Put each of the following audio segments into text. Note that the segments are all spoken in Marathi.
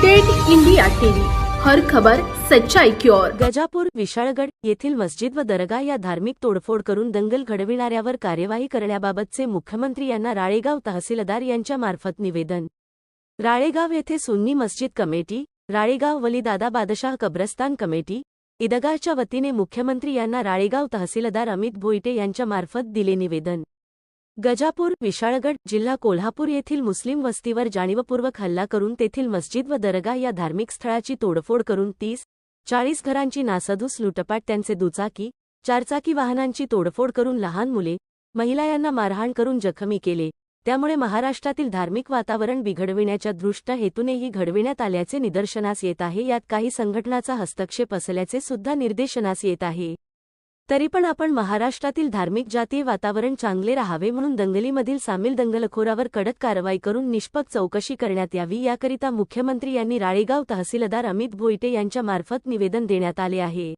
अपडेट इंडिया टीव्ही, हर खबर सच्चाई की ओर। गजापूर विशाळगड येथील मस्जिद व दरगाह या धार्मिक तोडफोड करून दंगल घडविणाऱ्यावर कार्यवाही करण्याबाबतचे मुख्यमंत्री यांना राळेगाव तहसीलदार यांच्या मार्फत निवेदन। राळेगाव येथे सुन्नी मस्जिद कमिटी, राळेगाव वलीदादा बादशाह कब्रस्तान कमिटी, ईदगाहच्या वतीने मुख्यमंत्री यांना राळेगाव तहसीलदार अमित भोईटे यांच्या मार्फत दिले निवेदन। गजापूर विशाळगड जिल्हा कोल्हापूर येथील मुस्लिम वस्तीवर जाणीवपूर्वक हल्ला करून तेथील मस्जिद व दरगाह या धार्मिक स्थळाची तोडफोड करून 30-40 घरांची नासधूस लुटपाट, त्यांचे दुचाकी, चारचाकी वाहनांची तोडफोड करून लहान मुले, महिला यांना मारहाण करून जखमी केले। त्यामुळे महाराष्ट्रातील धार्मिक वातावरण बिघडविण्याच्या दृष्ट हेतूनेही घडविण्यात आल्याचे निदर्शनास येत आहे। यात काही संघटनांचा हस्तक्षेप असल्याचे सुद्धा निर्देशनास येत आहे। तरी पण आपण महाराष्ट्रातील धार्मिक जातीय वातावरण चांगले राहावे म्हणून दंगलीमधील सामील दंगलखोरावर कडक कारवाई करून निष्पक्ष चौकशी करण्यात यावी, याकरिता मुख्यमंत्री यांनी राळेगाव तहसीलदार अमित भोईटे यांच्या मार्फत निवेदन देण्यात आले आहे।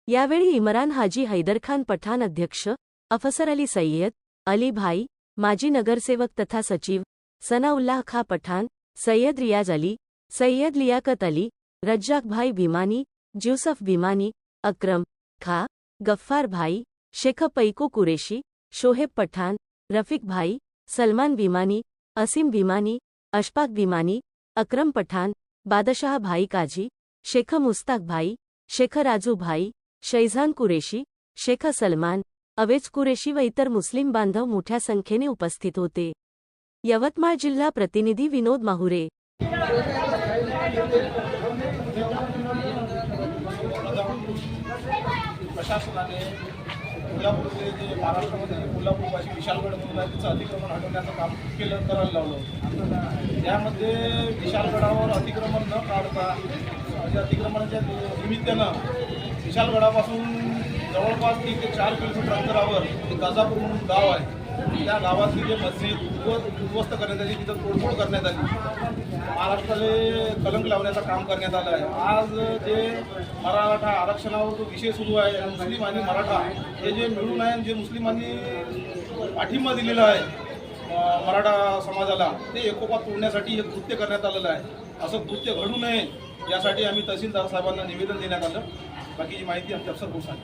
यावेळी इम्रान हाजी हैदरखान पठाण अध्यक्ष, अफसर अली सय्यद, अली भाई माजी नगरसेवक तथा सचिव, सनाउल्लाह खा पठाण, सय्यद रियाज अली, सय्यद लियाकत अली, रज्जाक भाई भीमानी, ज्यूसफ भीमानी, अक्रम खा, गफ्फार भाई, शेख पैको कुरेशी, शोहेब पठाण, रफीक भाई, सलमान भीमानी, असीम भीमानी, अशफाक भीमानी, अक्रम पठाण, बादशाह भाई काजी, शेख मुस्ताक भाई, शेख राजू भाई, शैझान कुरेशी, शेख सलमान, अवेज कुरेशी व इतर मुस्लिम बांधव मोठ्या संख्येने उपस्थित होते। यवतमाळ जिल्हा प्रतिनिधी विनोद माहुरे। प्रशासनाने कोल्हापूरचे जे महाराष्ट्रामध्ये कोल्हापूरपाशी विशाळगड म्हणून आहे त्याचं अतिक्रमण हटवण्याचं काम करायला लावलं। यामध्ये विशाळगडावर अतिक्रमण न काढता म्हणजे अतिक्रमणाच्या निमित्तानं विशाळगडापासून जवळपास 3 ते 4 किलोमीटर अंतरावर गजापूर म्हणून गाव आहे, त्या गावातली जे मस्जिद उद्ध्वस्त करण्यात आली, तिथं तोडफोड करण्यात आली, महाराष्ट्राला कलंक लावण्याचं काम करण्यात आलं आहे। आज जे मराठा आरक्षणावर जो विषय सुरू आहे, मुस्लिम आणि मराठा हे जे मिळून आहे, जे मुस्लिमांनी पाठिंबा दिलेला आहे मराठा समाजाला, ते एकोपा तोडण्यासाठी हे कृत्य करण्यात आलेलं आहे। असं कृत्य घडू नये यासाठी आम्ही तहसीलदार साहेबांना निवेदन देण्यात आलं। बाकीची माहिती आमच्या अफसर बोलतात।